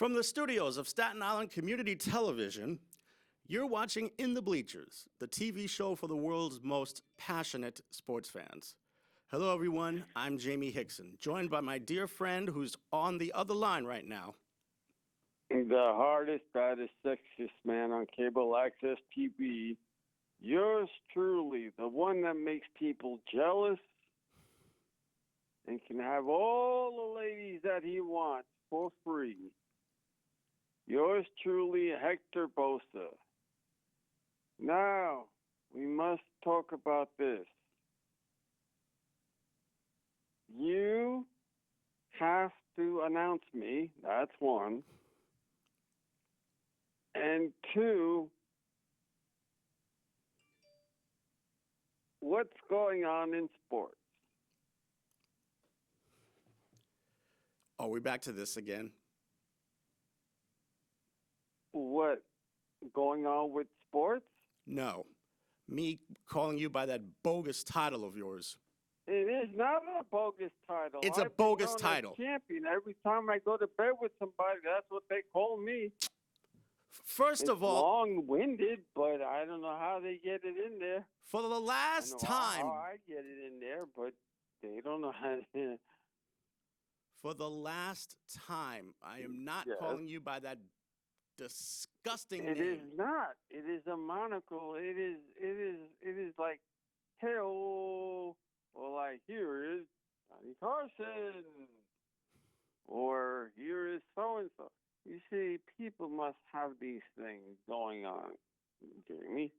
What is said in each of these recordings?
From the studios of Staten Island Community Television, you're watching In the Bleachers, the TV show for the world's most passionate sports fans. Hello, everyone. I'm Jaime Hixson, joined by my dear friend who's on the other line right now. The hardest, baddest, sexiest man on cable access TV. Yours truly, the one that makes people jealous and can have all the ladies that he wants for free. Yours truly, Hector Bosa. Now, we must talk about this. You have to announce me, that's one. And two, what's going on in sports? Are we back to this again? What going on with sports? No. Me calling you by that bogus title of yours. It is not a bogus title. It's a bogus title. Champion. Every time I go to bed with somebody, that's what they call me. First of all, long-winded, but I don't know how they get it in there. For the last time, I get it in there, but they don't know how to. For the last time, I am not calling you by that disgusting name. It is not. It is a monocle. It is like, hey-oh, or like, here is Johnny Carson, or here is so-and-so. You see, people must have these things going on, Jamie.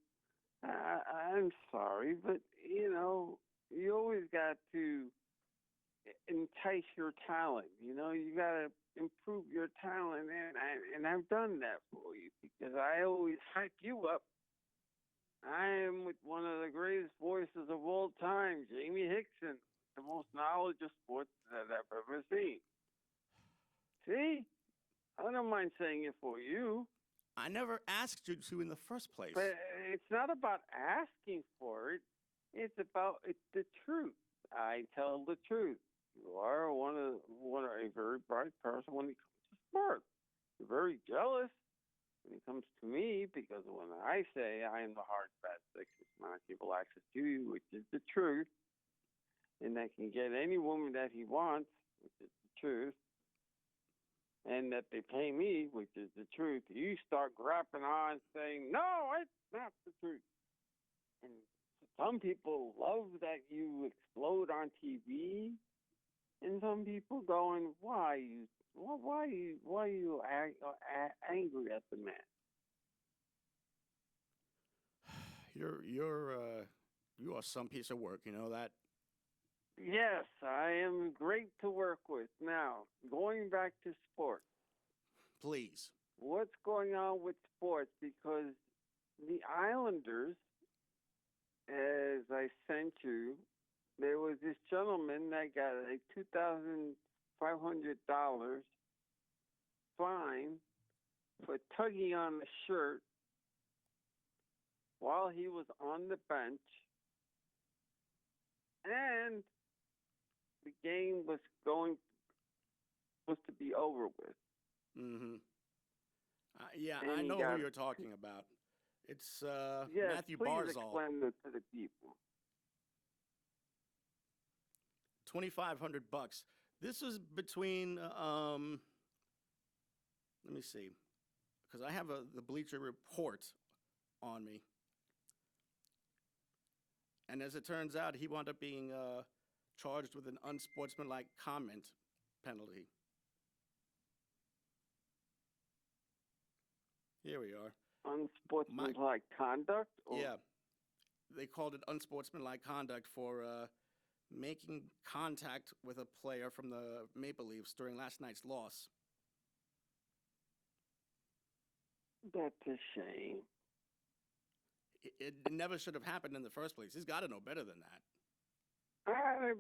I'm sorry, but, you always got to entice your talent. You got to improve your talent, and I've done that for you because I always hype you up. I am with one of the greatest voices of all time, Jaime Hixson, the most knowledge of sports that I've ever seen. See? I don't mind saying it for you. I never asked you to in the first place. But it's not about asking for it. It's about the truth. I tell the truth. You are a very bright person when it comes to sports. You're very jealous when it comes to me because when I say I am the hard, fast, sexiest man cable access to you, which is the truth, and I can get any woman that he wants, which is the truth, and that they pay me, which is the truth, you start grappling on saying, no, it's not the truth. And some people love that you explode on TV, and some people going, why are you angry at the man? You are some piece of work, you know that? Yes, I am great to work with. Now, going back to sports. Please. What's going on with sports? Because the Islanders, as I sent you, there was this gentleman that got a $2,500 fine for tugging on the shirt while he was on the bench. And the game was supposed to be over with. Mm-hmm. Yeah, and I know who you're talking about. It's Matthew please Barzal. Explain it to the people. $2,500. This was between. Let me see, because I have the Bleacher Report on me. And as it turns out, he wound up being charged with an unsportsmanlike comment penalty. Here we are. Unsportsmanlike conduct? Or? Yeah. They called it unsportsmanlike conduct for making contact with a player from the Maple Leafs during last night's loss. That's a shame. It never should have happened in the first place. He's got to know better than that.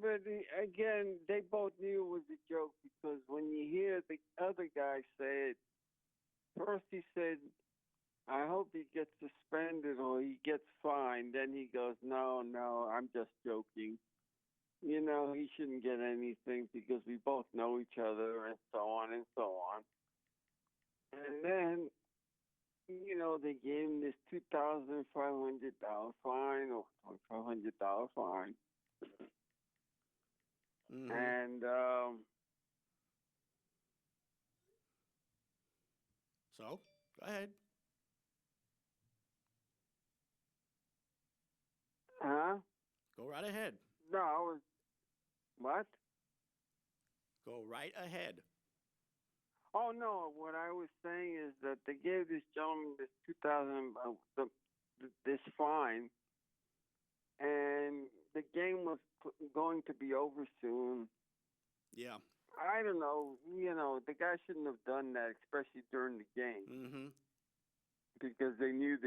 But again, they both knew it was a joke because when you hear the other guy say it, first he said, I hope he gets suspended or he gets fined. Then he goes, no, I'm just joking. He shouldn't get anything because we both know each other and so on and so on. then, they gave him this $2,500 fine or $500 fine. Mm-hmm. And So, go ahead. huh? Go right ahead. No, I was what? Go right ahead. Oh no, what I was saying is that they gave this gentleman this 2000 this fine, and the game was going to be over soon. Yeah. I don't know, the guy shouldn't have done that, especially during the game, Mm-hmm. because they knew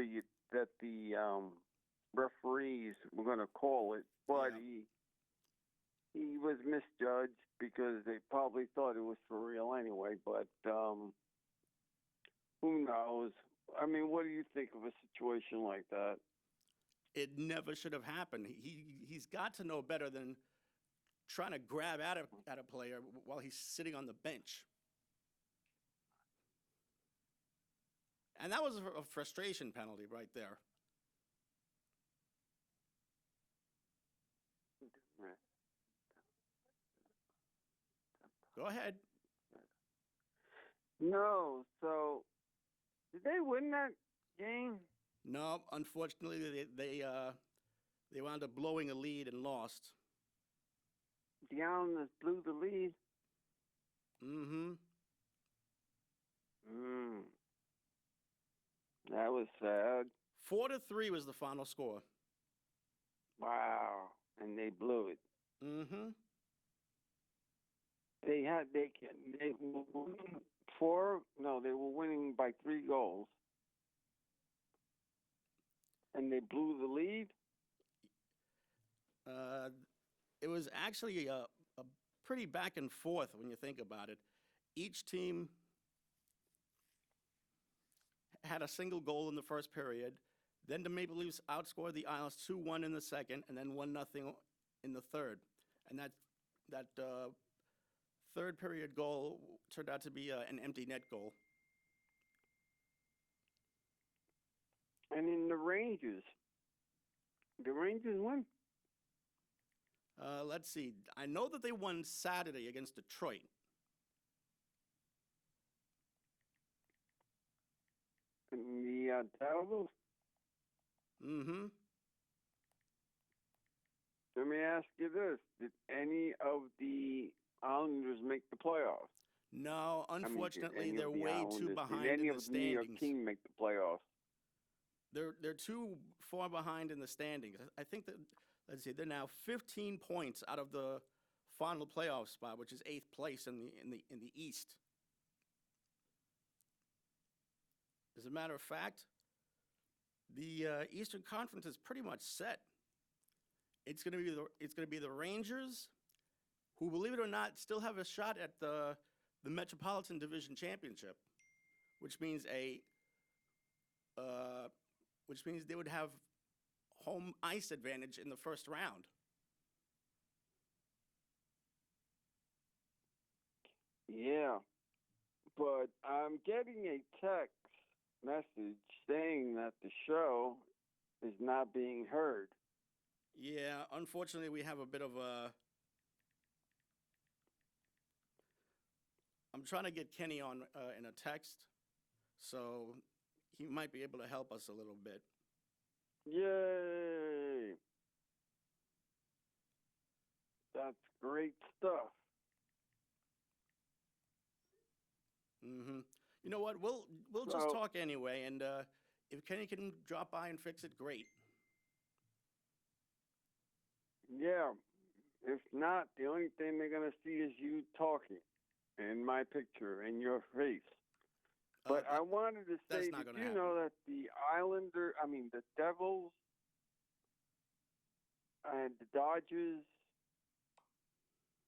that the referees were going to call it, but Yeah. he was misjudged because they probably thought it was for real anyway. But who knows? I mean, what do you think of a situation like that? It never should have happened. He's got to know better than trying to grab at a player while he's sitting on the bench. And that was a frustration penalty right there. Go ahead. No, so did they win that game? No, unfortunately, they wound up blowing a lead and lost. The Islanders blew the lead. Mm-hmm. Mm. That was sad. 4-3 was the final score. Wow, and they blew it. Mm-hmm. They were winning they were winning by 3 goals. And they blew the lead? It was actually a pretty back and forth when you think about it. Each team had a single goal in the first period. Then the Maple Leafs outscored the Isles 2-1 in the second, and then 1-0 in the third. And that third period goal turned out to be an empty net goal. And in the Rangers won? Let's see. I know that they won Saturday against Detroit. In the Devils? Mm-hmm. Let me ask you this. Did any of the Islanders make the playoffs? No, unfortunately, they're way too behind Did any in the of the New York standings. team make the playoffs? They're too far behind in the standings. I think that, let's see, they're now 15 points out of the final playoff spot, which is 8th place in the East. As a matter of fact, the Eastern Conference is pretty much set. It's going to be the Rangers, who, believe it or not, still have a shot at the Metropolitan Division Championship, which means they would have home ice advantage in the first round. Yeah, but I'm getting a text message saying that the show is not being heard. Yeah, unfortunately, we have a bit of a... I'm trying to get Kenny on in a text, so he might be able to help us a little bit. Yay! That's great stuff. Mm-hmm. You know what? We'll just talk anyway, and if Kenny can drop by and fix it, great. Yeah. If not, the only thing they're gonna see is you talking, and my picture and your face. But I wanted to say, did you know that the Devils and the Dodgers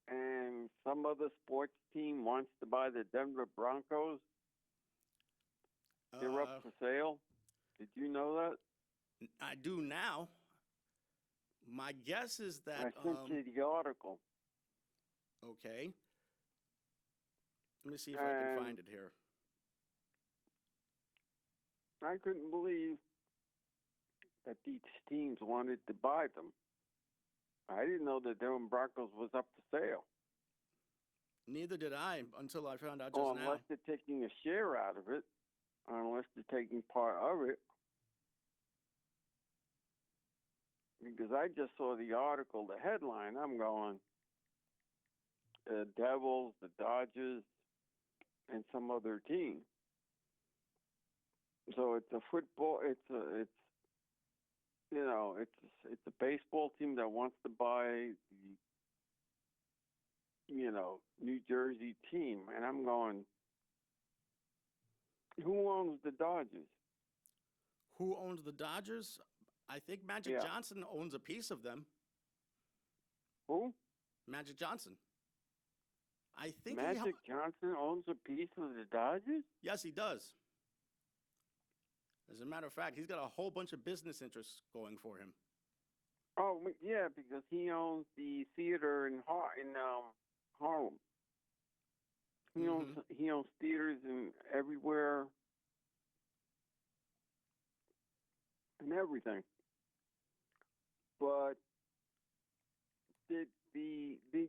and some other sports team wants to buy the Denver Broncos? They're up for sale. Did you know that? I do now. My guess is that... I sent you the article. Okay. Let me see if I can find it here. I couldn't believe that these teams wanted to buy them. I didn't know that Denver Broncos was up for sale. Neither did I until I found out Oh, just unless now. they're taking a share out of it, or unless they're taking part of it. Because I just saw the article, the headline. I'm going, the Devils, the Dodgers, and some other team. So it's a football. It's a baseball team that wants to buy the New Jersey team, and I'm going, who owns the Dodgers? Who owns the Dodgers? I think Magic Yeah. Johnson owns a piece of them. Who? Magic Johnson. I think Magic Johnson owns a piece of the Dodgers? Yes, he does. As a matter of fact, he's got a whole bunch of business interests going for him. Oh, yeah, because he owns the theater in Harlem. He owns theaters in everywhere and everything. But did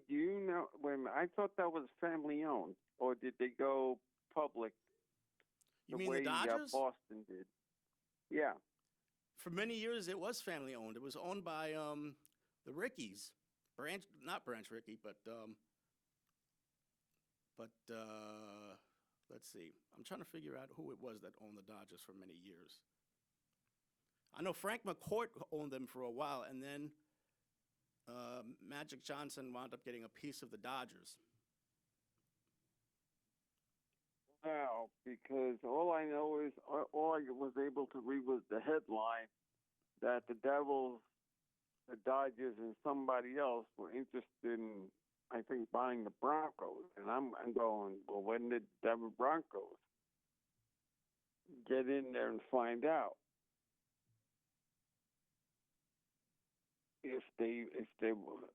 you know? Wait a minute, I thought that was family owned, or did they go public? You mean the Dodgers? Boston did. Yeah. For many years, it was family owned. It was owned by the Rickies, not Branch Rickey, but let's see. I'm trying to figure out who it was that owned the Dodgers for many years. I know Frank McCourt owned them for a while, and then Magic Johnson wound up getting a piece of the Dodgers. Wow, because all I know is all I was able to read was the headline that the Devils, the Dodgers, and somebody else were interested in, I think, buying the Broncos. And I'm going, well, when did Denver Broncos get in there and find out if they were?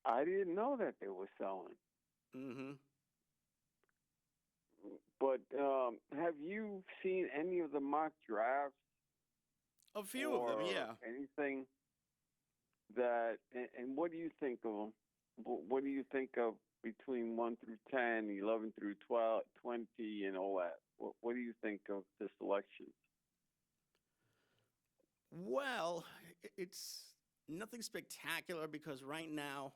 I didn't know that they were selling. Mm-hmm. But have you seen any of the mock drafts? A few of them, yeah. Anything that, and what do you think of them? What do you think of between 1 through 10, 11 through 12, 20, and all that? What do you think of the selections? Well, it's nothing spectacular because right now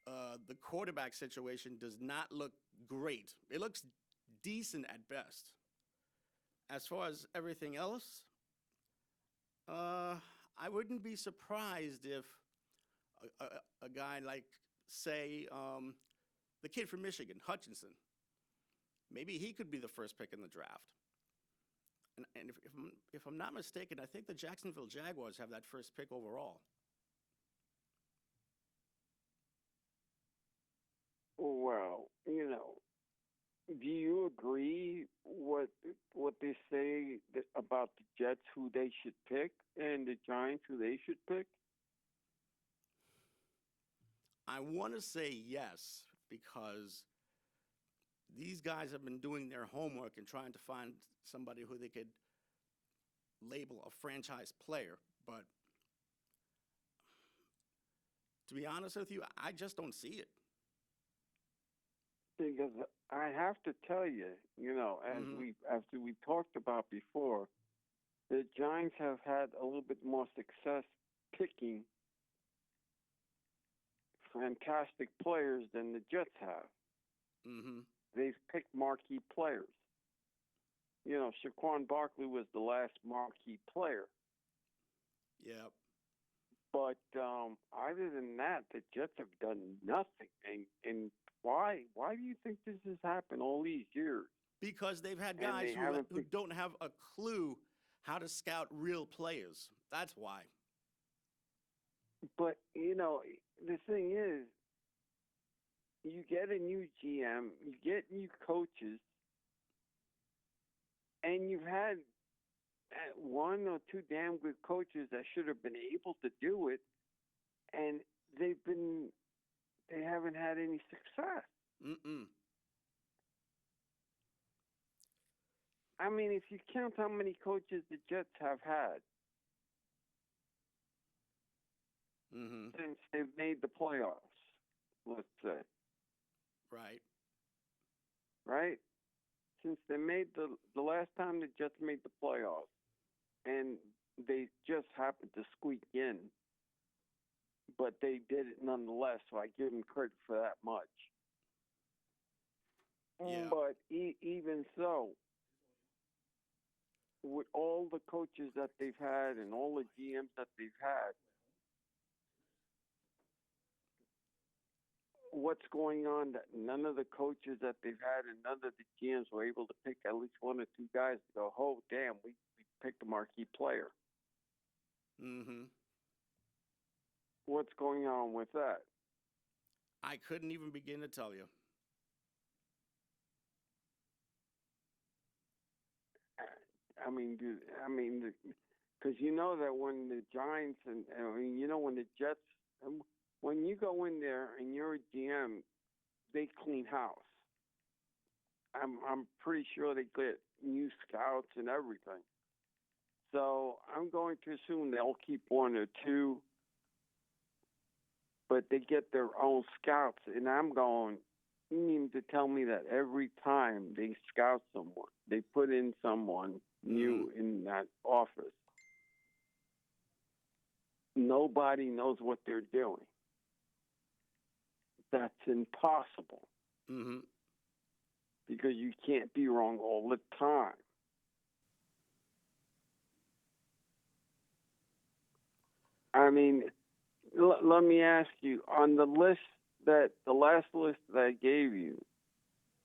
the quarterback situation does not look great. It looks decent at best. As far as everything else, I wouldn't be surprised if a guy like, say, the kid from Michigan, Hutchinson, maybe he could be the first pick in the draft. And if I'm not mistaken, I think the Jacksonville Jaguars have that first pick overall. Well, do you agree what they say about the Jets, who they should pick, and the Giants, who they should pick? I want to say yes, because these guys have been doing their homework and trying to find somebody who they could label a franchise player. But to be honest with you, I just don't see it. Because I have to tell you, after we talked about before, the Giants have had a little bit more success picking fantastic players than the Jets have. Mm-hmm. They've picked marquee players. Saquon Barkley was the last marquee player. Yeah. But other than that, the Jets have done nothing. And why? Why do you think this has happened all these years? Because they've had guys who don't have a clue how to scout real players. That's why. But, the thing is, you get a new GM, you get new coaches, and you've had one or two damn good coaches that should have been able to do it, and they haven't had any success. Mm-mm. I mean, if you count how many coaches the Jets have had Mm-hmm. since they've made the playoffs, let's say, Right. right? Since they made the last time the Jets made the playoffs, and they just happened to squeak in, but they did it nonetheless. So I give them credit for that much. Yeah. But even so, with all the coaches that they've had and all the GMs that they've had, what's going on that none of the coaches that they've had and none of the GMs were able to pick at least one or two guys to go, oh, damn, we picked a marquee player. Mm-hmm. What's going on with that? I couldn't even begin to tell you. I mean, because you know that when the Giants when the Jets, when you go in there and you're a GM, they clean house. I'm pretty sure they get new scouts and everything. So I'm going to assume they'll keep one or two, but they get their own scouts. And I'm going, you need to tell me that every time they scout someone, they put in someone new in that office. Nobody knows what they're doing. That's impossible. Mm-hmm. Because you can't be wrong all the time. I mean, let me ask you, on the last list that I gave you,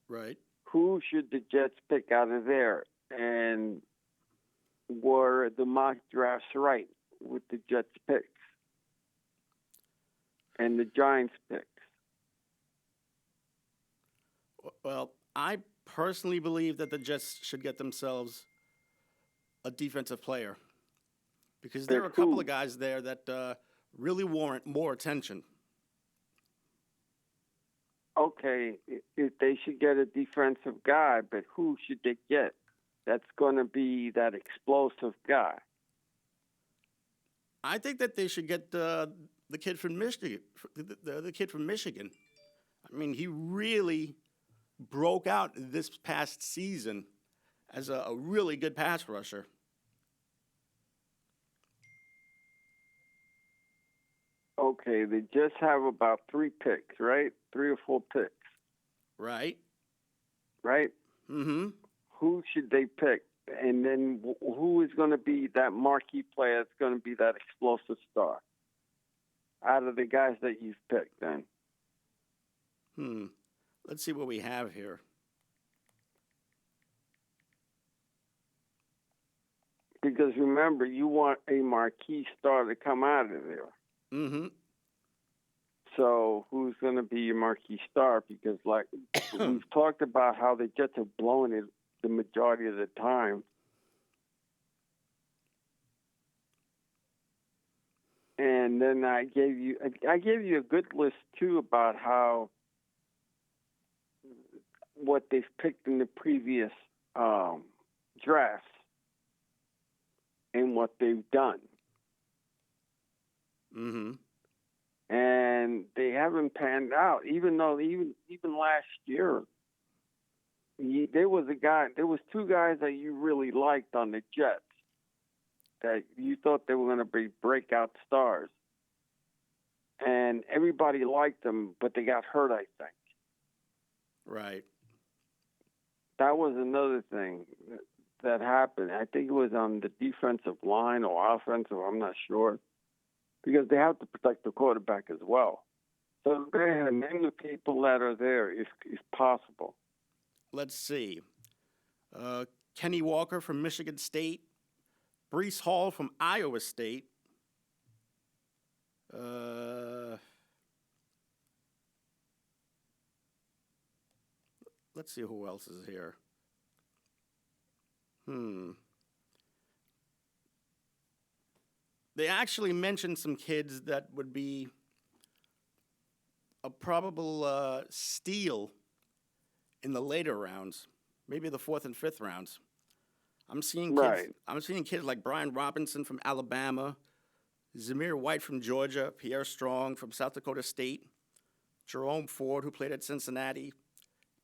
Right. who should the Jets pick out of there? And were the mock drafts right with the Jets picks and the Giants picks? Well, I personally believe that the Jets should get themselves a defensive player because there are a couple of guys there that really warrant more attention. Okay, if they should get a defensive guy, but who should they get? That's going to be that explosive guy. I think that they should get the kid from Michigan. The kid from Michigan. I mean, he really broke out this past season as a really good pass rusher. Okay, they just have about 3 picks, right? 3 or 4 picks. Right. Right? Mm-hmm. Who should they pick? And then who is going to be that marquee player that's going to be that explosive star out of the guys that you've picked then? Let's see what we have here. Because remember, you want a marquee star to come out of there. Mm-hmm. So who's going to be your marquee star? Because like we've talked about how the Jets have blown it the majority of the time. And then I gave you a good list too about how what they've picked in the previous drafts and what they've done. Mm-hmm. And they haven't panned out, even though even last year there was 2 guys that you really liked on the Jets that you thought they were going to be breakout stars, and everybody liked them, but they got hurt, I think. Right. That was another thing that happened. I think it was on the defensive line or offensive, I'm not sure, because they have to protect the quarterback as well. So go ahead, name the people that are there if possible. Let's see. Kenny Walker from Michigan State. Breece Hall from Iowa State. Let's see who else is here. They actually mentioned some kids that would be a probable steal in the later rounds, maybe the 4th and 5th rounds. I'm seeing kids. Right. I'm seeing kids like Brian Robinson from Alabama, Zamir White from Georgia, Pierre Strong from South Dakota State, Jerome Ford, who played at Cincinnati,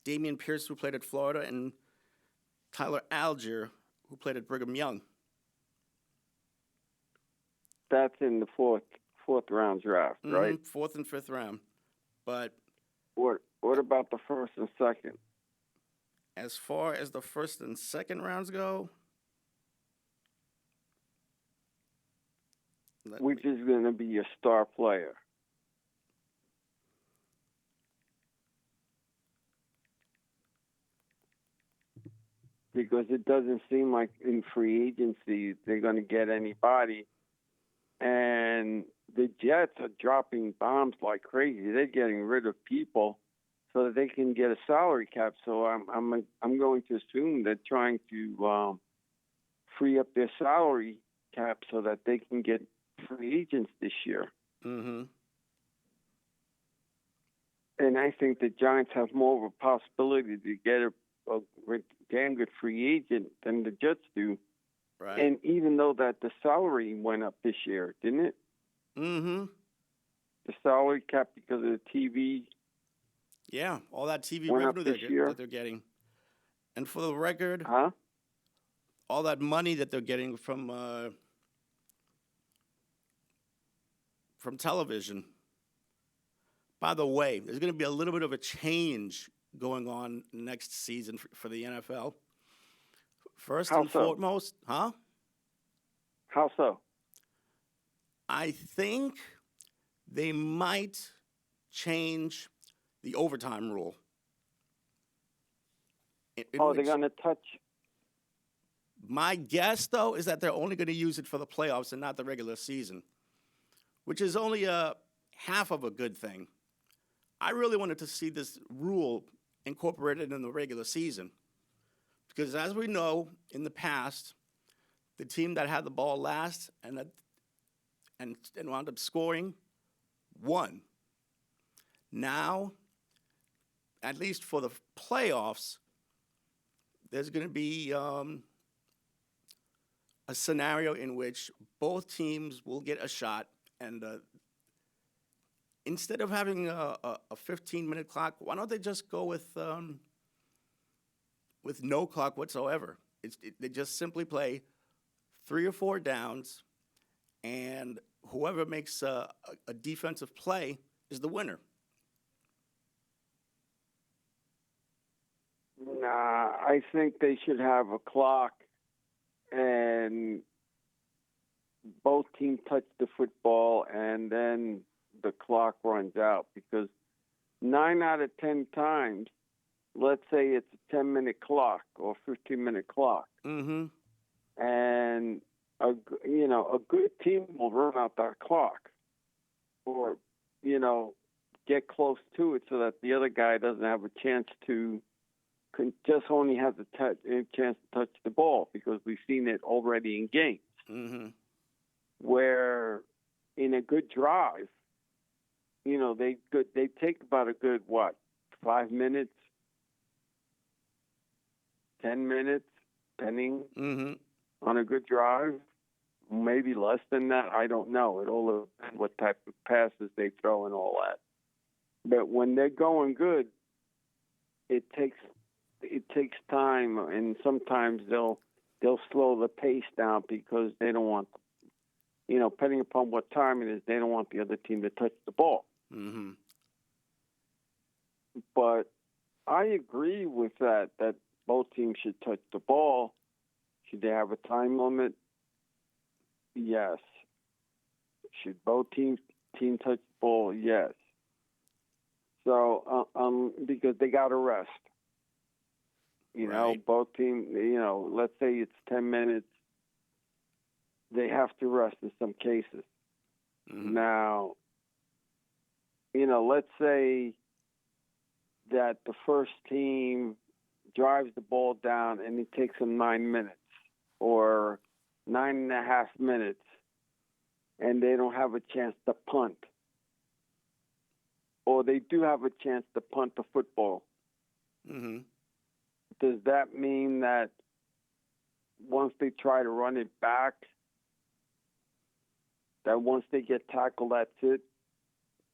Damian Pierce, who played at Florida, and Tyler Algier, who played at Brigham Young. That's in the fourth round draft, right? Fourth and fifth round. But what about the first and second? as far as the first and second rounds go, which is going to be your star player? Because it doesn't seem like in free agency they're going to get anybody. And the Jets are dropping bombs like crazy. They're getting rid of people so that they can get a salary cap. So I'm going to assume they're trying to free up their salary cap so that they can get free agents this year. Mm-hmm. And I think the Giants have more of a possibility to get a damn good free agent than the Jets do. Right. And even though that the salary went up this year, didn't it? Mm-hmm. The salary cap because of the TV. Yeah, all that TV went revenue up this year. that they're getting. And for the record, all that money that they're getting from television. By the way, there's going to be a little bit of a change going on next season for the NFL. First and foremost, How so? I think they might change the overtime rule. They're going to touch. My guess, though, is that they're only going to use it for the playoffs and not the regular season, which is only half of a good thing. I really wanted to see this rule incorporated in the regular season because, as we know, in the past, the team that had the ball last and wound up scoring won. Now, at least for the playoffs, there's going to be a scenario in which both teams will get a shot, and instead of having a 15-minute clock, why don't they just go with no clock whatsoever? They just simply play 3 or 4 downs, and whoever makes a defensive play is the winner. Nah, I think they should have a clock and both teams touch the football and then the clock runs out, because 9 out of 10 times, let's say it's a 10-minute clock or 15-minute clock, mm-hmm. and a good team will run out that clock, or get close to it so that the other guy doesn't have a chance to. Just only has a chance to touch the ball, because we've seen it already in games, mm-hmm. where in a good drive, they take about a good 5 minutes, 10 minutes, depending mm-hmm. on a good drive, maybe less than that. I don't know. It all depends what type of passes they throw and all that. But when they're going good, it takes time, and sometimes they'll slow the pace down because they don't want, depending upon what time it is, they don't want the other team to touch the ball. Mm-hmm. But I agree with that both teams should touch the ball. Should they have a time limit? Yes. Should both teams touch the ball? Yes. So, because they got to rest. Right. Both teams, let's say it's 10 minutes, they have to rest in some cases. Mm-hmm. Now, let's say that the first team drives the ball down and it takes them 9 minutes or 9.5 minutes, and they don't have a chance to punt. Or they do have a chance to punt the football. Mm-hmm. Does that mean that once they try to run it back, that once they get tackled, that's it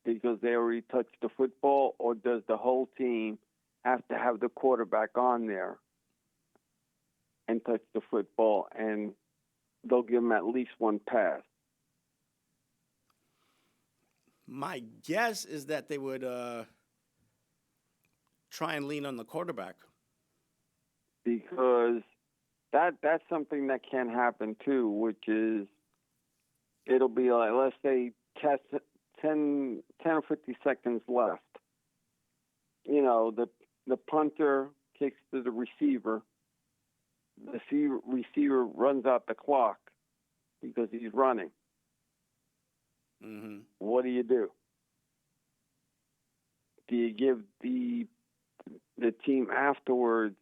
because they already touched the football, or does the whole team have to have the quarterback on there and touch the football, and they'll give them at least one pass? My guess is that they would try and lean on the quarterback. Because that's something that can happen too, which is it'll be like, let's say 10 or 50 seconds left. You know, the punter kicks to the receiver. The receiver runs out the clock because he's running. Mm-hmm. What do? Do you give the team afterwards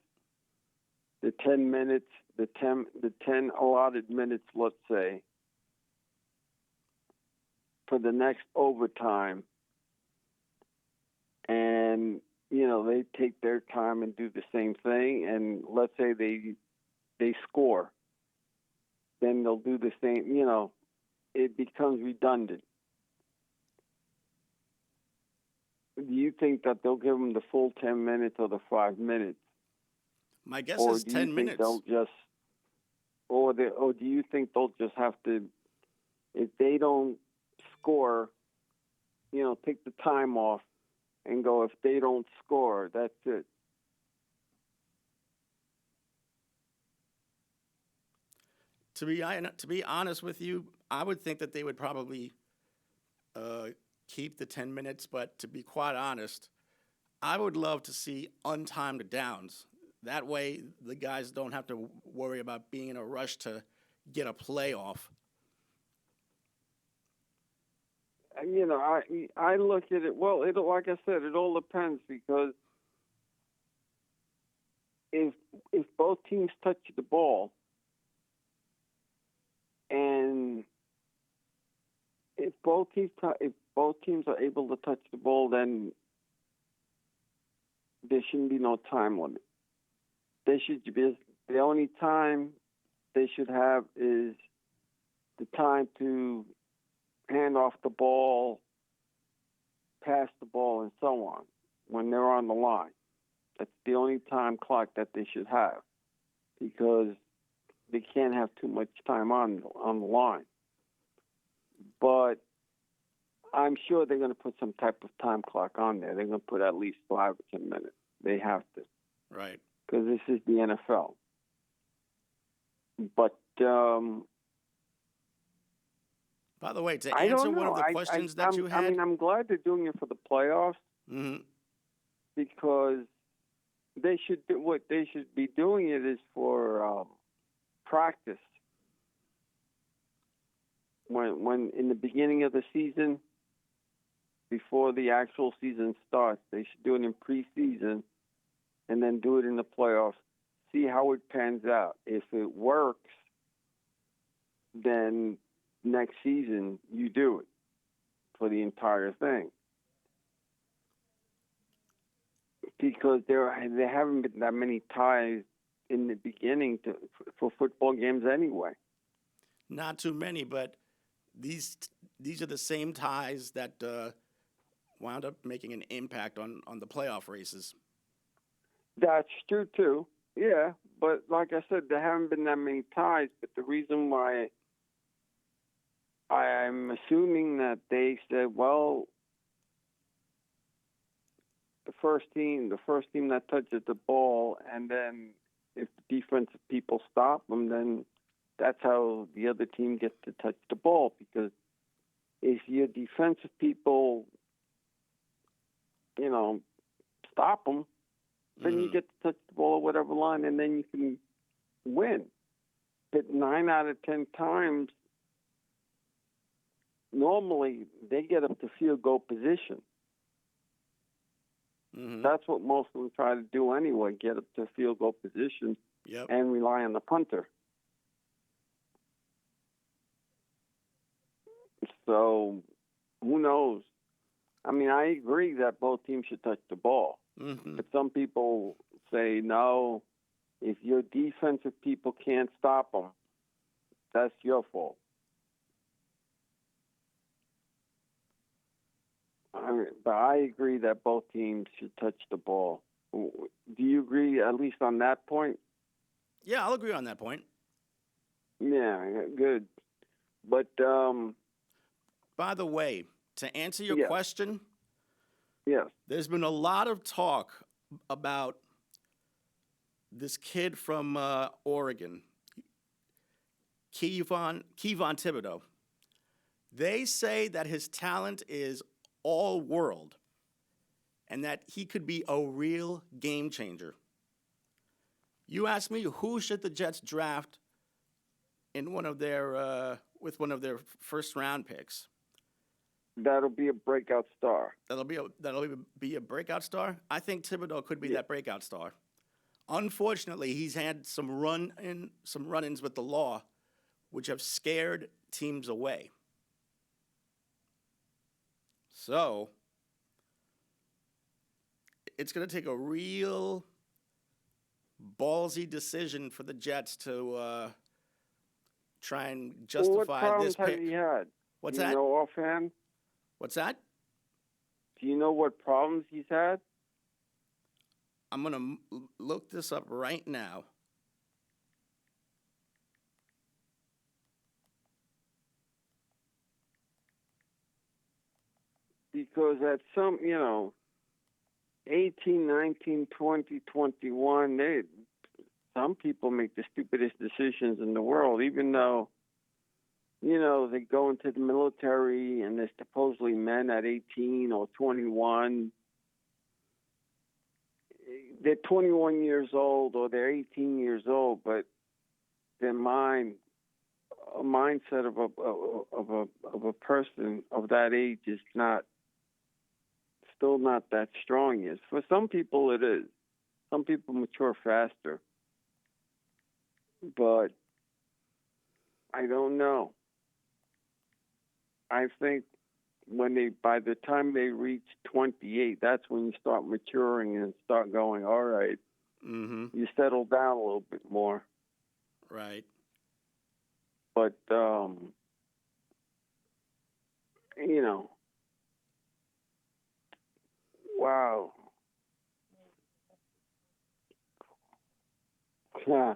the 10 minutes, the 10 allotted minutes, let's say, for the next overtime, and you know they take their time and do the same thing, and let's say they score, then they'll do the same. You know, it becomes redundant. Do you think that they'll give them the full 10 minutes or the 5 minutes? My guess Or is do 10 you minutes. think they'll just, or do you think they'll just have to, if they don't score, you know, take the time off and go, if they don't score, that's it? To be honest with you, I would think that they would probably keep the 10 minutes, but to be quite honest, I would love to see untimed downs. That way, the guys don't have to worry about being in a rush to get a play off. You know, I look at it, well, like I said, it all depends, because if both teams touch the ball, and if both teams are able to touch the ball, then there shouldn't be no time limit. They should be, the only time they should have is the time to hand off the ball, pass the ball, and so on when they're on the line. That's the only time clock that they should have, because they can't have too much time on the line. But I'm sure they're going to put some type of time clock on there. They're going to put at least 5 or 10 minutes. They have to. Right. Because this is the NFL. But by the way, to I answer don't know. one of the questions that you had, I mean, I'm glad they're doing it for the playoffs, mm-hmm. because they should do, what they should be doing it is for practice. When in the beginning of the season, before the actual season starts, they should do it in preseason, and then do it in the playoffs. See how it pans out. If it works, then next season you do it for the entire thing. Because there haven't been that many ties in the beginning for football games anyway. Not too many, but these are the same ties that wound up making an impact on the playoff races. That's true too. Yeah, but like I said, there haven't been that many ties. But the reason why I'm assuming that they said, well, the first team that touches the ball, and then if the defensive people stop them, then that's how the other team gets to touch the ball. Because if your defensive people, you know, stop them, then you get to touch the ball at whatever line, and then you can win. But 9 out of 10 times, normally they get up to field goal position. Mm-hmm. That's what most of them try to do anyway, get up to field goal position, yep. and rely on the punter. So, who knows? I mean, I agree that both teams should touch the ball. Mm-hmm. But some people say, no, If your defensive people can't stop them, that's your fault. But I agree that both teams should touch the ball. Do you agree, at least on that point? Yeah, I'll agree on that point. Yeah, good. But By the way, to answer your Yes. question, yes, there's been a lot of talk about this kid from Oregon, Kevon Thibodeau. They say that his talent is all world and that he could be a real game changer. You ask me, who should the Jets draft in one of their with one of their first round picks? that'll be a breakout star. That'll be a breakout star. I think Thibodeau could be Yeah. that breakout star. Unfortunately, he's had some run-ins with the law, which have scared teams away. So it's going to take a real ballsy decision for the Jets to try and justify Well, what problems this pick. has he had? What's Do you that? know offhand? What's that? Do you know what problems he's had? I'm going to look this up right now. Because at some, 18, 19, 20, 21, some people make the stupidest decisions in the world, even though, they go into the military and they're supposedly men at 18 or 21. They're 21 years old or they're 18 years old, but their mindset of a person of that age is still not that strong yet. For some people it is. Some people mature faster. But I don't know. I think by the time they reach 28, that's when you start maturing and start going, all right, you settle down a little bit more. Right. But, wow. Yeah.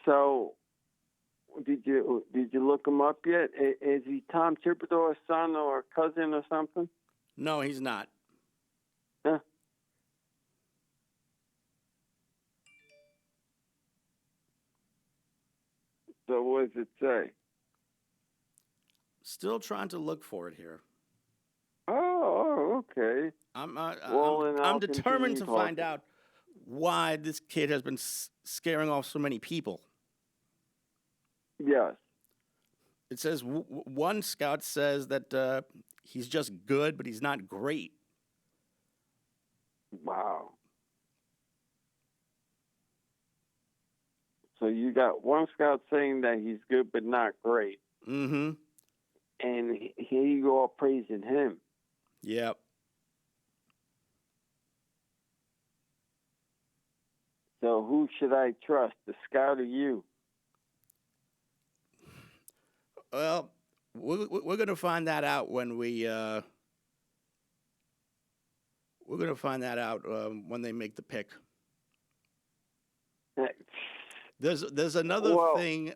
So, did you look him up yet? Is he Tom Thibodeau's son or cousin or something? No, he's not. Huh? So what does it say? Still trying to look for it here. Oh, okay. I'm determined to find out why this kid has been scaring off so many people. Yes. It says one scout says that he's just good, but he's not great. Wow. So you got one scout saying that he's good but not great. Mm-hmm. And here you go praising him. Yep. So who should I trust, the scout or you? Well, we're going to find that out when we're going to find that out when they make the pick. There's another thing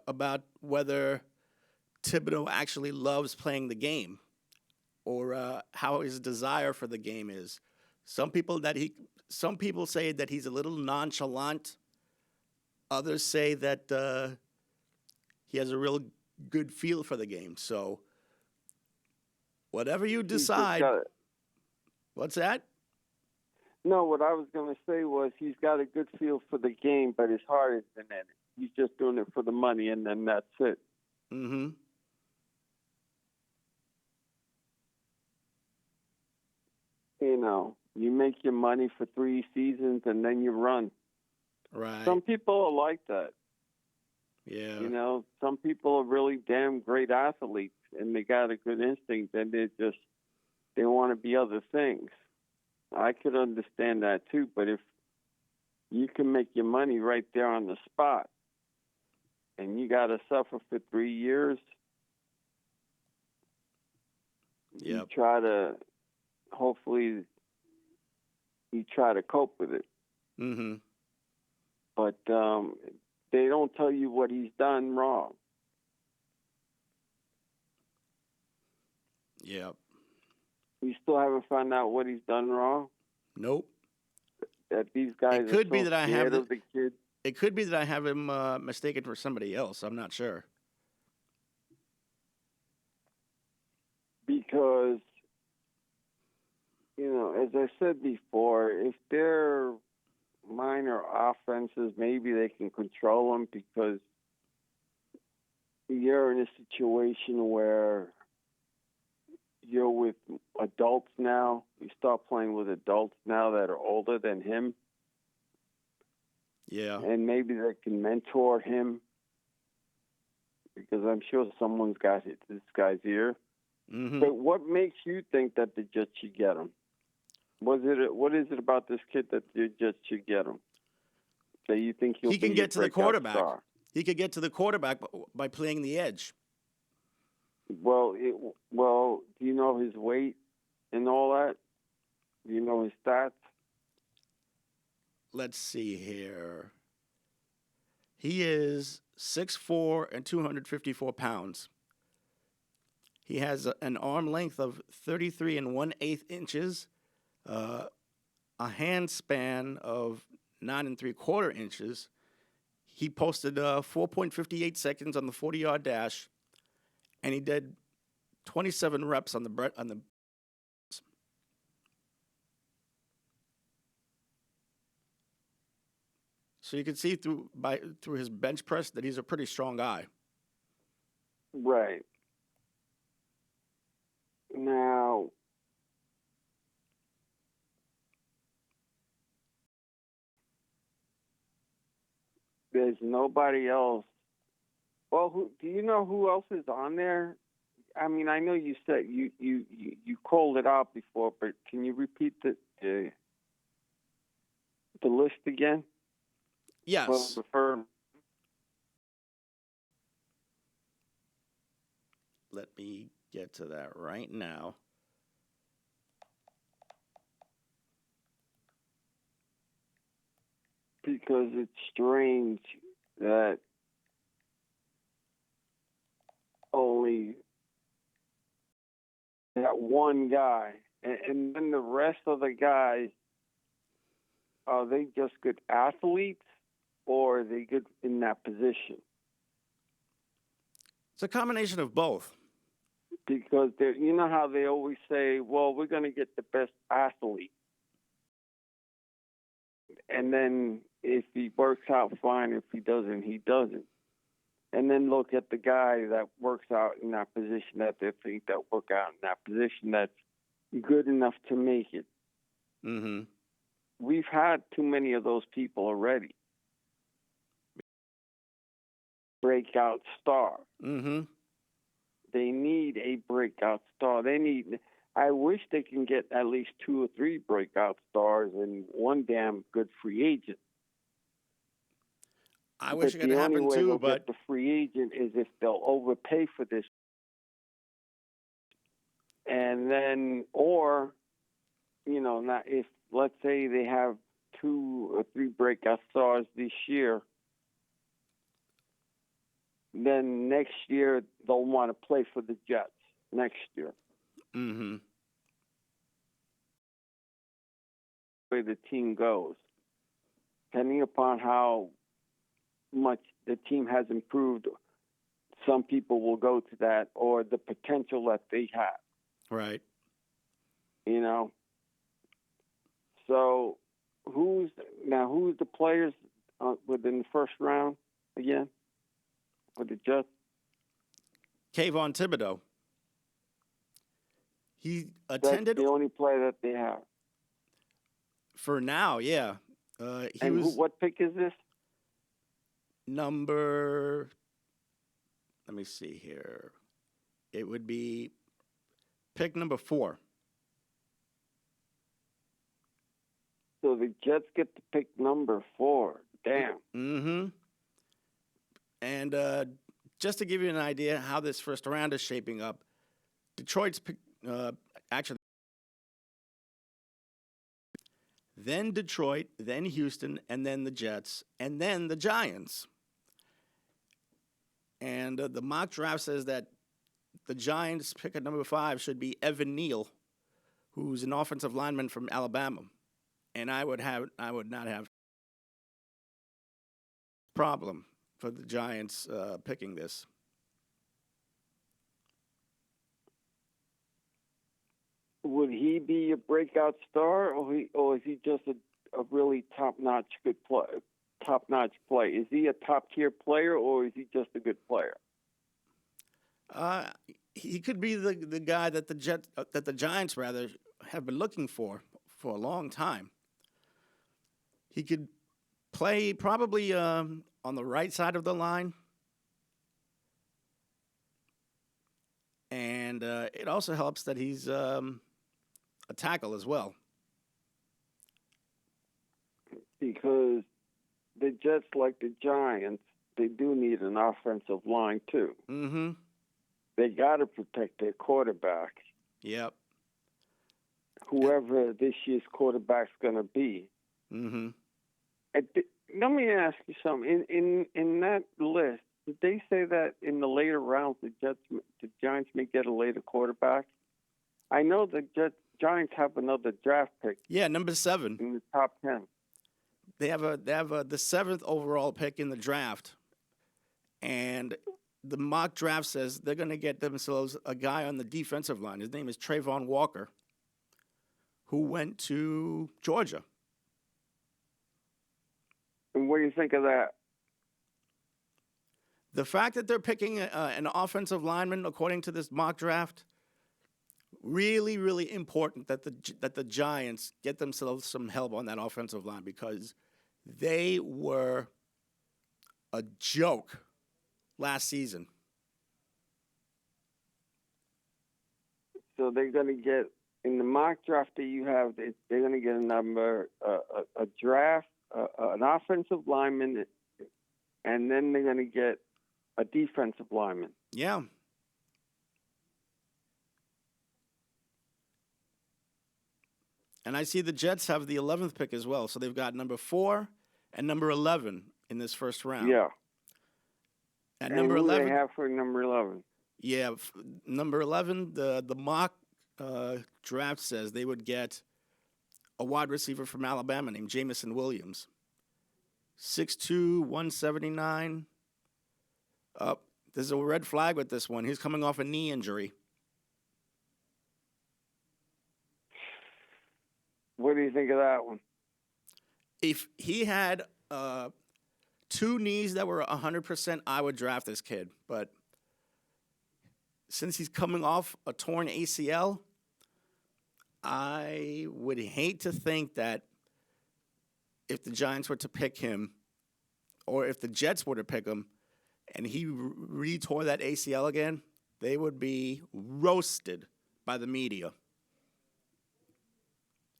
about whether Thibodeau actually loves playing the game, or how his desire for the game is. Some people say that he's a little nonchalant. Others say that he has a real good feel for the game. So whatever you decide. What's that? No, what I was going to say was he's got a good feel for the game, but his heart isn't in it. He's just doing it for the money, and then that's it. Mm-hmm. You make your money for 3 seasons, and then you run. Right. Some people are like that. Yeah. Some people are really damn great athletes, and they got a good instinct, and they want to be other things. I could understand that too, but if you can make your money right there on the spot. And you got to suffer for 3 years. You Yep. try to, hopefully, you try to cope with it. Mm-hmm. But they don't tell you what he's done wrong. Yep. You still haven't found out what he's done wrong? Nope. That these guys It could are be so that I have scared the, of the kid? It could be that I have him mistaken for somebody else. I'm not sure. Because, as I said before, if they're minor offenses, maybe they can control them, because you're in a situation where you're with adults now. You start playing with adults now that are older than him. Yeah. And maybe they can mentor him, because I'm sure someone's got this guy's ear. Mm-hmm. But what makes you think that the Jets should get him? What is it about this kid that the Jets should get him? That you think He can be get a to the breakout quarterback. star? He could get to the quarterback by playing the edge. Well, do you know his weight and all that? Do you know his stats? Let's see here. He is 6'4" and 254 pounds. He has an arm length of 33 1/8 inches, a hand span of 9 3/4 inches. He posted 4.58 seconds on the 40-yard dash, and he did 27 reps on the. So you can see through his bench press that he's a pretty strong guy. Right. Now, there's nobody else. Well, do you know who else is on there? I mean, I know you said you called it out before, but can you repeat the list again? Yes. Well, Let me get to that right now. Because it's strange that only that one guy, and then the rest of the guys, are they just good athletes, or are they good in that position? It's a combination of both. Because you know how they always say, well, we're going to get the best athlete. And then if he works out, fine. If he doesn't, he doesn't. And then look at the guy that works out in that position, that they think that work out in that position that's good enough to make it. Mm-hmm. We've had too many of those people already. Breakout star. Mm-hmm. They need a breakout star. I wish they can get at least 2 or 3 breakout stars and one damn good free agent. I wish it could the happen only way too, they'll but get the free agent is if they'll overpay for this. And then, or, not if, let's say they have 2 or 3 breakout stars this year, then next year they'll want to play for the Jets next year. mm-hmm. Way the team goes, depending upon how much the team has improved, some people will go to that, or the potential that they have. Right. So who's the players within the first round again for the Jets? Kayvon Thibodeau. He attended. That's the only player that they have. For now, yeah. What pick is this? Number. Let me see here. It would be pick number 4. So the Jets get to pick number 4. Damn. Mm-hmm. And just to give you an idea how this first round is shaping up, Detroit's actually then Detroit, then Houston, and then the Jets, and then the Giants. And the mock draft says that the Giants' pick at number 5 should be Evan Neal, who's an offensive lineman from Alabama. And I would not have a problem for the Giants picking this. Would he be a breakout star, or is he just a really top-notch player? Is he a top-tier player, or is he just a good player? He could be the guy that the Giants rather have been looking for a long time. He could play probably on the right side of the line, and it also helps that he's a tackle as well. Because the Jets, like the Giants, they do need an offensive line too. Mm-hmm. They got to protect their quarterback. Yep. Whoever this year's quarterback's going to be. Mm-hmm. Let me ask you something. In that list, did they say that in the later rounds the Giants may get a later quarterback? I know the Giants have another draft pick. Yeah, number 7 in the top 10. They have the 7th overall pick in the draft, and the mock draft says they're going to get themselves a guy on the defensive line. His name is Trayvon Walker, who went to Georgia. And what do you think of that? The fact that they're picking an offensive lineman, according to this mock draft, really, really important that the Giants get themselves some help on that offensive line, because they were a joke last season. So they're going to get, in the mock draft that you have, they're going to get a draft, an offensive lineman, and then they're going to get a defensive lineman. Yeah. And I see the Jets have the 11th pick as well. So they've got number 4 and number 11 in this first round. Yeah. At and number who 11, they have for number 11? Yeah, number 11, the mock draft says they would get a wide receiver from Alabama named Jameson Williams. 6'2", 179. There's a red flag with this one. He's coming off a knee injury. What do you think of that one? If he had 2 knees that were 100%, I would draft this kid. But since he's coming off a torn ACL, I would hate to think that if the Giants were to pick him, or if the Jets were to pick him, and he re-tore that ACL again, they would be roasted by the media.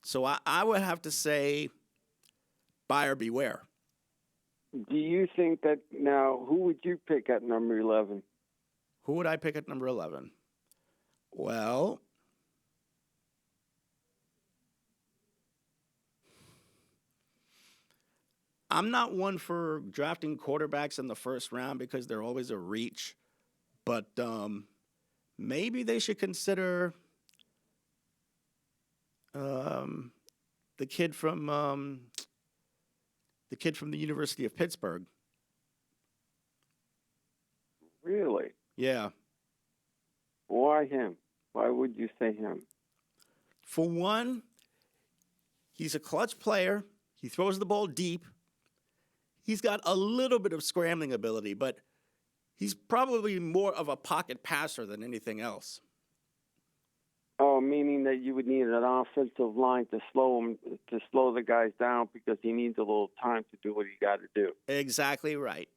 So I would have to say, buyer beware. Do you think that now, who would you pick at number 11? Who would I pick at number 11? Well, I'm not one for drafting quarterbacks in the first round because they're always a reach. But maybe they should consider the kid from the University of Pittsburgh. Really? Yeah. Why him? Why would you say him? For one, he's a clutch player. He throws the ball deep. He's got a little bit of scrambling ability, but he's probably more of a pocket passer than anything else. Oh, meaning that you would need an offensive line to slow the guys down because he needs a little time to do what he got to do. Exactly right.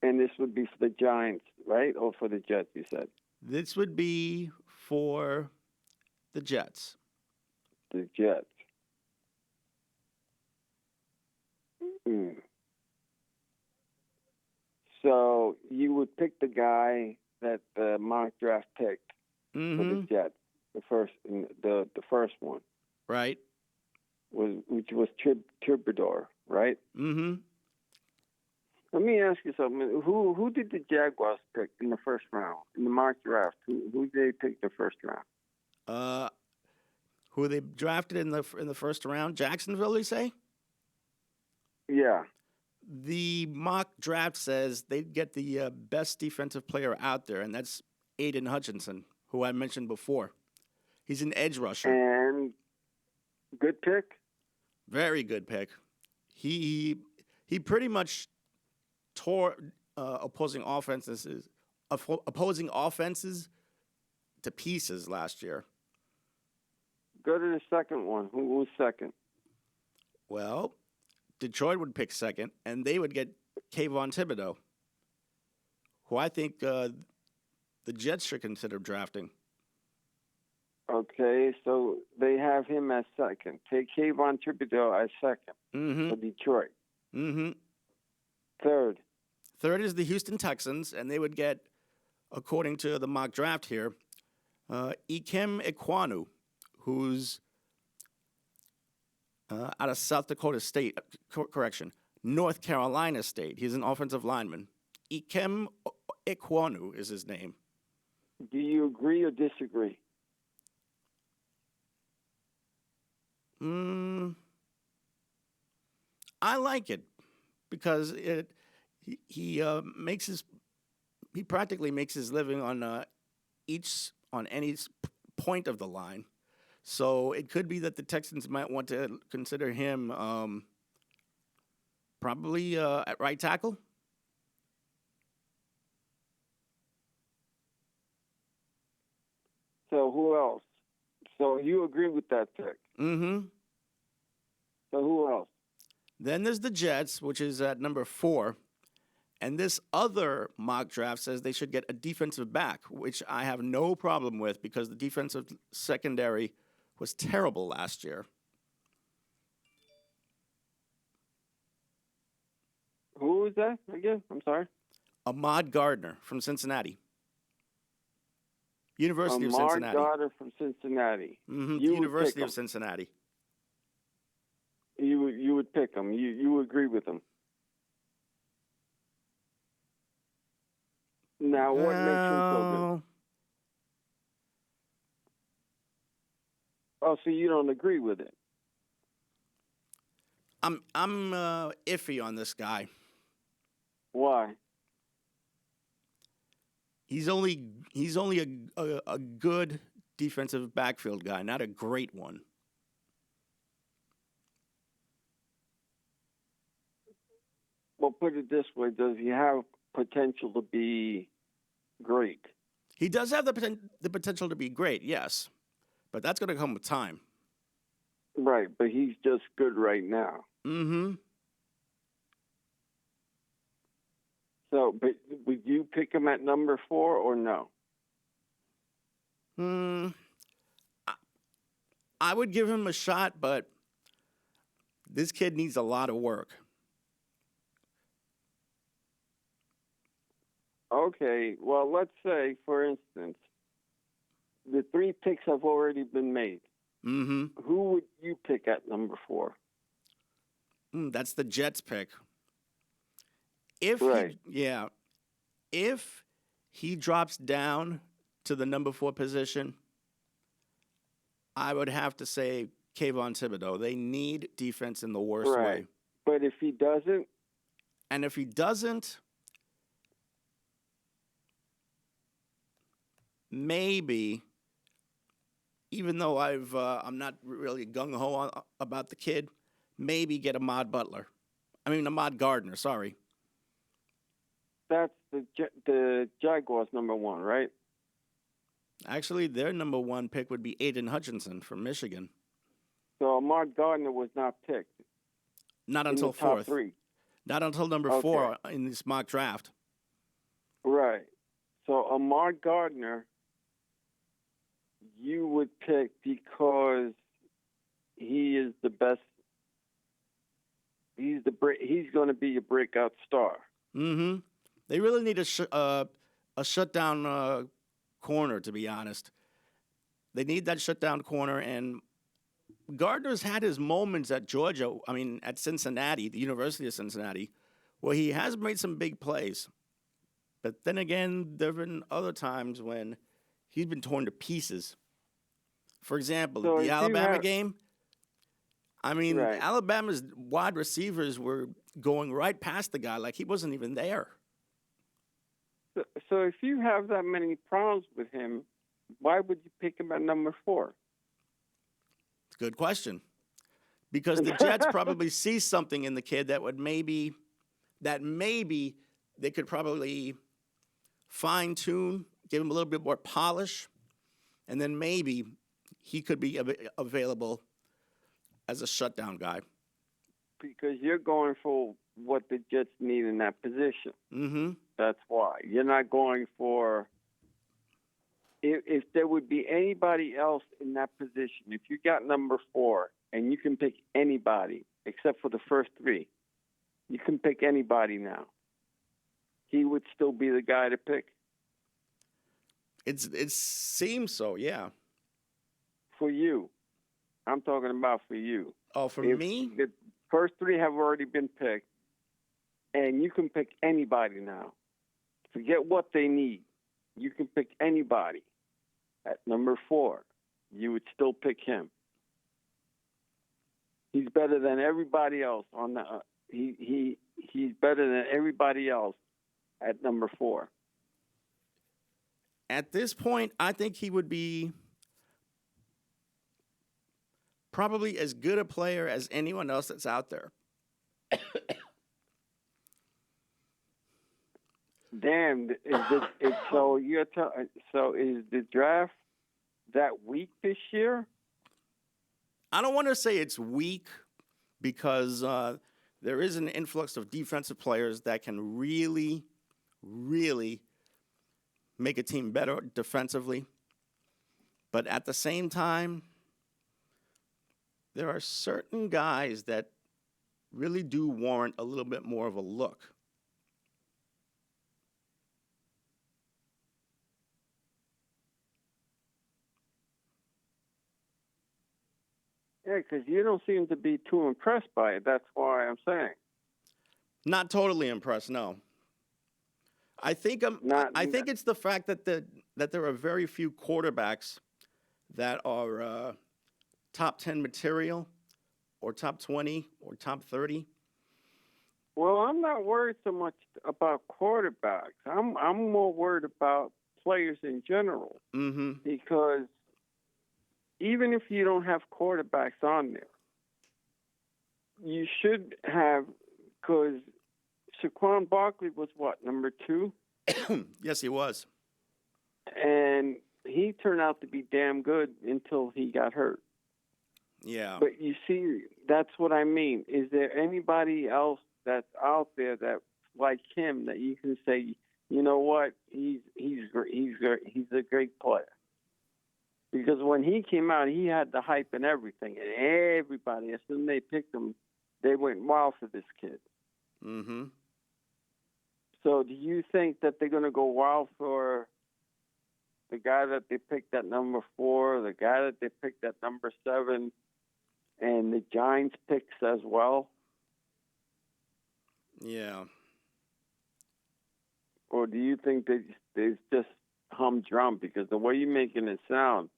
And this would be for the Giants, right? Or for the Jets, you said? This would be for the Jets. The Jets. Mm. So you would pick the guy that the mock draft picked for the Jets, the first one, Right. which was Troubadour, right? Mm-hmm. Let me ask you something. Who did the Jaguars pick in the first round in the mock draft? Who did they pick the first round? Who they drafted in the first round? Jacksonville, they say? Yeah. The mock draft says they'd get the best defensive player out there, and that's Aiden Hutchinson, who I mentioned before. He's an edge rusher. And good pick? Very good pick. He pretty much tore opposing offenses to pieces last year. Go to the second one. Who was second? Well, Detroit would pick second, and they would get Kayvon Thibodeau, who I think the Jets should consider drafting. Okay, so they have him as second. Take Kayvon Thibodeau as second for Detroit. Mm-hmm. Third is the Houston Texans, and they would get, according to the mock draft here, Ikem Ekwonu, who's out of South Dakota State, North Carolina State. He's an offensive lineman. Ikem Ekwonu is his name. Do you agree or disagree? I like it because he practically makes his living on any point of the line. So it could be that the Texans might want to consider him probably at right tackle. So who else? So you agree with that pick? Mm-hmm. So who else? Then there's the Jets, which is at number 4. And this other mock draft says they should get a defensive back, which I have no problem with because the defensive secondary was terrible last year. Who was that again? I'm sorry. Ahmad Gardner from Cincinnati. University of Cincinnati. Ahmad Gardner from Cincinnati. Mm-hmm. University of Cincinnati. You would pick him. You agree with him. Now, what makes him so good? Oh, so you don't agree with it? I'm iffy on this guy. Why? He's only a good defensive backfield guy, not a great one. Well, put it this way: does he have potential to be great? He does have the potential to be great, yes, but that's going to come with time. Right, but he's just good right now. Mm-hmm. So, but would you pick him at number 4 or no? I would give him a shot, but this kid needs a lot of work. Okay, well, let's say, for instance, the 3 picks have already been made. Mm-hmm. Who would you pick at number 4? That's the Jets pick. If he drops down to the number 4 position, I would have to say Kayvon Thibodeau. They need defense in the worst way. But if he doesn't? And if he doesn't, maybe, even though I'm not really gung-ho about the kid, maybe get Ahmad Gardner, sorry. That's the Jaguars' number 1, right? Actually, their number 1 pick would be Aiden Hutchinson from Michigan. So Ahmad Gardner was not picked. Not until 4th. 3. Not until number 4 in this mock draft. Right. So Ahmad Gardner, you would pick because he is the best. He's going to be a breakout star. Mm-hmm. They really need a shutdown corner, to be honest. They need that shutdown corner, and Gardner's had his moments at Georgia. I mean, at Cincinnati, the University of Cincinnati, where he has made some big plays. But then again, there have been other times when he's been torn to pieces. For example, So the if you Alabama have- game. I mean, Right. Alabama's wide receivers were going right past the guy like he wasn't even there. So if you have that many problems with him, why would you pick him at number 4? It's a good question. Because the Jets probably see something in the kid that maybe they could probably fine tune, give him a little bit more polish, and then maybe he could be available as a shutdown guy. Because you're going for what the Jets need in that position. Mm-hmm. That's why. You're not going for... If there would be anybody else in that position, if you got number 4 and you can pick anybody except for the first 3, you can pick anybody now, he would still be the guy to pick. It seems so, yeah. For you. I'm talking about for you. Oh, for If me? The first 3 have already been picked, and you can pick anybody now. Forget what they need. You can pick anybody. At number 4, you would still pick him. He's better than everybody else on the. He's better than everybody else at number 4. At this point, I think he would be probably as good a player as anyone else that's out there. Damn! So so is the draft that weak this year? I don't want to say it's weak because there is an influx of defensive players that can really, really make a team better defensively. But at the same time, there are certain guys that really do warrant a little bit more of a look. Yeah, because you don't seem to be too impressed by it. That's why I'm saying. Not totally impressed, no. I think it's the fact that there are very few quarterbacks that are top 10 material or top 20 or top 30. Well, I'm not worried so much about quarterbacks. I'm more worried about players in general. Mm-hmm. Because even if you don't have quarterbacks on there, you should have, because Saquon Barkley was what, number 2? Yes, he was. And he turned out to be damn good until he got hurt. Yeah. But you see, that's what I mean. Is there anybody else that's out there that like him that you can say, you know what, he's a great player? Because when he came out, he had the hype and everything, and everybody, as soon as they picked him, they went wild for this kid. Mm-hmm. So do you think that they're going to go wild for the guy that they picked at number 4, the guy that they picked at number 7, and the Giants picks as well? Yeah. Or do you think they just humdrum? Because the way you're making it sound,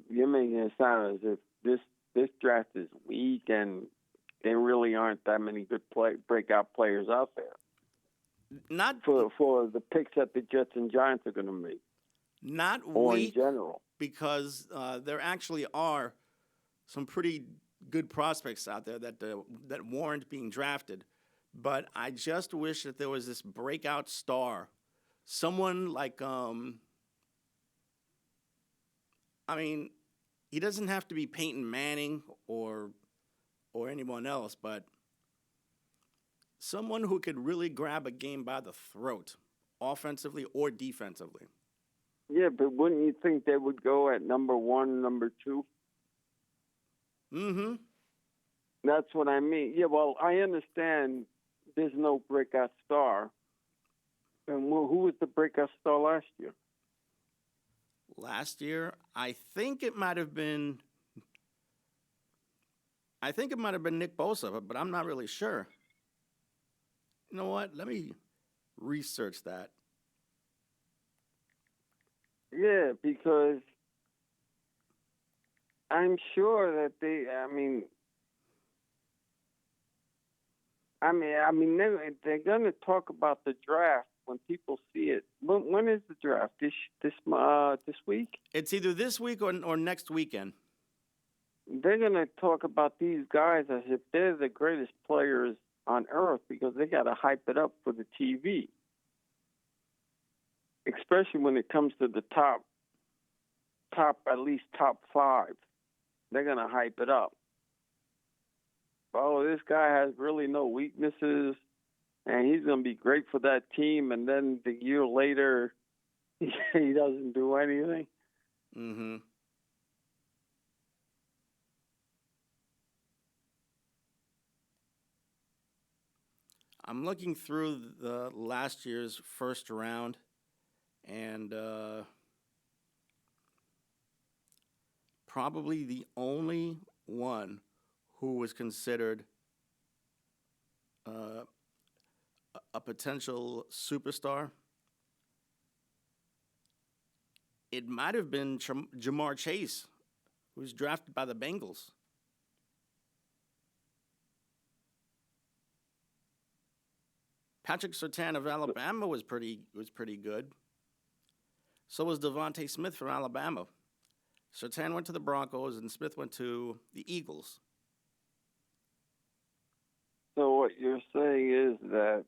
you're making it sound as if this draft is weak and there really aren't that many good breakout players out there. Not for the picks that the Jets and Giants are going to make. Not or weak in general. because there actually are some pretty good prospects out there that warrant being drafted. But I just wish that there was this breakout star, someone like he doesn't have to be Peyton Manning or anyone else, but someone who could really grab a game by the throat offensively or defensively. Yeah, but wouldn't you think they would go at number 1, number 2? Mm-hmm. That's what I mean. Yeah, well, I understand there's no breakout star. And who was the breakout star last year? Last year, I think it might have been Nick Bosa, but I'm not really sure. You know what? Let me research that. Yeah, because I'm sure that they're going to talk about the draft when people see it. When is the draft? This week? It's either this week or next weekend. They're going to talk about these guys as if they're the greatest players on earth because they got to hype it up for the TV. Especially when it comes to the top, at least top 5. They're going to hype it up. Oh, this guy has really no weaknesses, and he's going to be great for that team. And then the year later, he doesn't do anything. Mm-hmm. I'm looking through the last year's first round, and probably the only one who was considered a potential superstar. It might have been Jamar Chase, who was drafted by the Bengals. Patrick Surtain of Alabama was pretty good. So was Devontae Smith from Alabama. Surtain went to the Broncos and Smith went to the Eagles. So what you're saying is that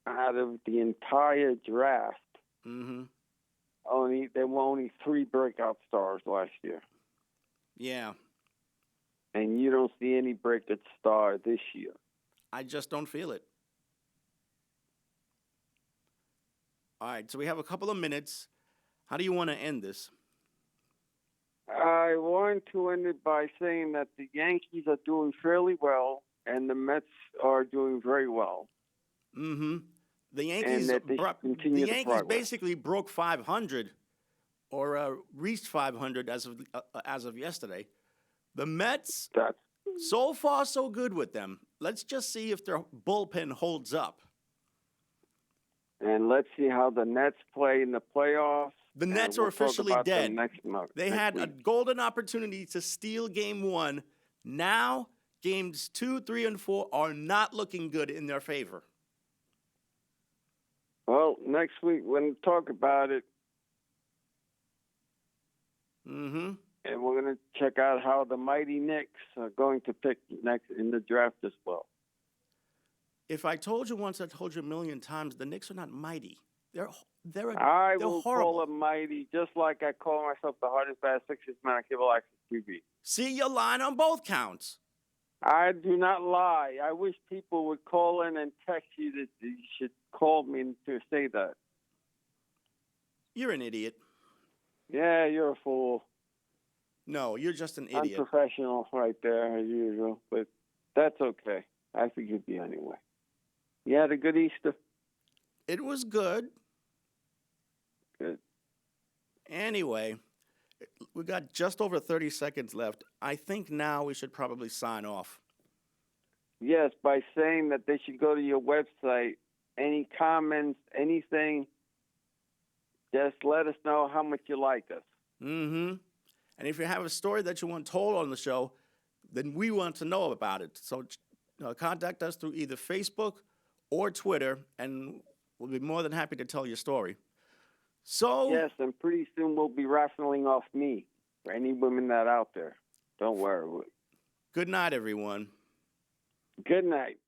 out of the entire draft, Mm-hmm. there were only 3 breakout stars last year. Yeah. And you don't see any breakout star this year. I just don't feel it. All right, so we have a couple of minutes. How do you want to end this? I want to end it by saying that the Yankees are doing fairly well and the Mets are doing very well. Mm-hmm. The Yankees, and that they continue the Yankees progress. basically broke 500 or reached 500 as of yesterday. The Mets, so far so good with them. Let's just see if their bullpen holds up. And let's see how the Nets play in the playoffs. The Nets are officially dead. They had week. a golden opportunity to steal Game 1. Now, Games 2, 3, and 4 are not looking good in their favor. Well, next week we'll talk about it. Mm-hmm. And we're going to check out how the mighty Knicks are going to pick next in the draft as well. If I told you once, I told you a million times, the Knicks are not mighty. They're I will horrible. call them mighty, just like I call myself the hardest bad Sixers man on cable access TV. See, you're lying on both counts. I do not lie. I wish people would call in and text you that you should call me to say that. You're an idiot. Yeah, you're a fool. No, you're just an idiot. Unprofessional right there, as usual. But that's okay. I forgive you anyway. You had a good Easter? It was good. Good. Anyway, we got just over 30 seconds left. I think now we should probably sign off. Yes, by saying that they should go to your website. Any comments, anything, just let us know how much you like us. Mm-hmm. And if you have a story that you want told on the show, then we want to know about it. So contact us through either Facebook or Twitter, and we'll be more than happy to tell your story. So yes, and pretty soon we'll be raffling off me for any women that are out there. Don't worry. Good night, everyone. Good night.